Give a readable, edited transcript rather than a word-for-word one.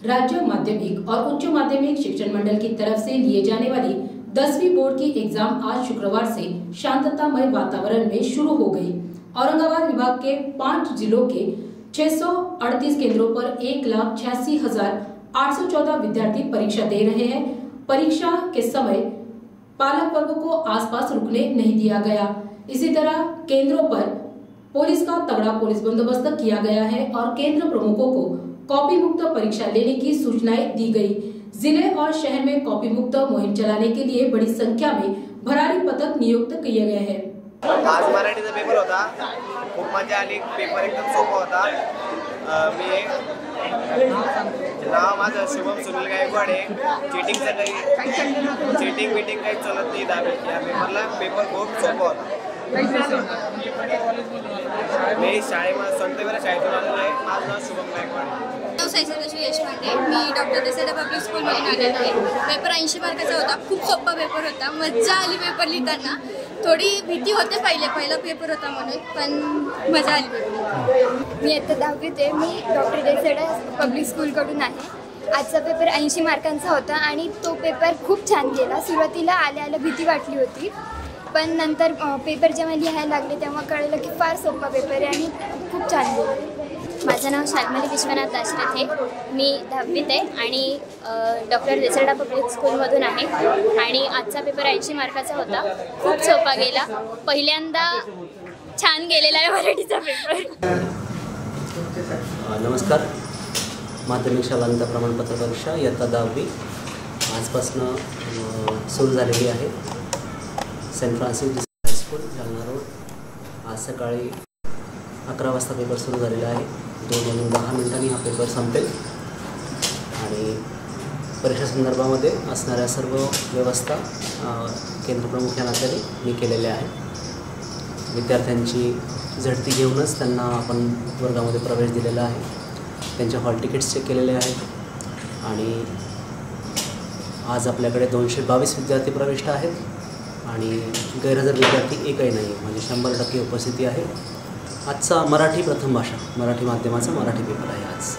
राज्य माध्यमिक और उच्च माध्यमिक शिक्षण मंडल की तरफ से लिए जाने वाली 10वीं बोर्ड की एग्जाम आज शुक्रवार से शांततामय वातावरण में शुरू हो गई। औरंगाबाद विभाग के 5 जिलों के 638 केंद्रों पर 1,86,814 विद्यार्थी परीक्षा दे रहे हैं। परीक्षा के समय पालक वर्ग को आसपास रुकने नहीं दिया गया। इसी तरह केंद्रों पर पुलिस का तगड़ा पुलिस बंदोबस्त किया गया है और केंद्र प्रमुखों को कॉपी मुक्त परीक्षा लेने की सूचनाएं दी गई। जिले और शहर में कॉपी मुक्त मुहिम चलाने के लिए बड़ी संख्या में भरारी पथक नियुक्त किए गए हैं। आज मराठीचा पेपर होता, खूप मजा आली। पेपर एकदम सोपा होता। मी नाव माझं शुभम सुनील गायकवाड आहे। चीटिंग मीटिंग काही चलत नाही। या पेपरला पेपर खूप सोपा होता। मी शाळेमध्ये संतवेरा शाळेतून आलेलो आहे। माझं नाव शुभम गायकवाड आहे। देशपांडे, मी डॉक्टर देसाई पब्लिक स्कूलमधून आलेली आहे। पेपर 80 मार्काचा होता। खूप सोपा पेपर होता। मजा आली पेपर लिहिताना। थोडी भीती होते पहिला पेपर होता म्हणून, पण मजा आली पेपर। मी आता 10वीत आहे। मी डॉक्टर देसाई पब्लिक स्कूलकडून आहे। आजचा पेपर 80 मार्कांचा होता आणि तो पेपर खूप छान गेला। सुरुवातीला आल्या भीती वाटली होती, पण नंतर पेपर जेव्हा लिहायला लागले तेव्हा कळलं की फार सोपा पेपर आहे आणि खूप छान गेला। माझं नाव शाल्मली विश्वनाथ दाशरथ आहे। मी 10वीत आहे आणि डॉक्टर देसाई पब्लिक स्कूलमधून आहे आणि आजचा पेपर 80 मार्काचा होता। खूप सोपा गेला। पहिल्यांदा छान गेलेला आहे मराठीचा पेपर। नमस्कार। माध्यमिक शालांत प्रमाणपत्र परीक्षा इयत्ता 10वी आजपासून सुरू झालेली आहे। Saint Francis high school Jalna road. आज सकाळी 11 वाजता पेपर सुरू झालेला आहे। 2:10 हा पेपर संपेल आणि परीक्षा संदर्भामध्ये असणाऱ्या सर्व व्यवस्था केंद्रप्रमुख या नात्याने मी केलेल्या आहेत। विद्यार्थ्यांची झडती घेऊनच त्यांना आपण वर्गामध्ये प्रवेश दिलेला आहे। त्यांचे हॉल तिकीट्स चेक केलेले आहेत आणि आज आपल्याकडे 222 विद्यार्थी प्रविष्ट आहेत आणि गैरहजर विद्यार्थी एकही नाही, म्हणजे 100% उपस्थिती आहे। आजचा मराठी प्रथम भाषा मराठी माध्यमाचा मराठी पेपर आहे आज।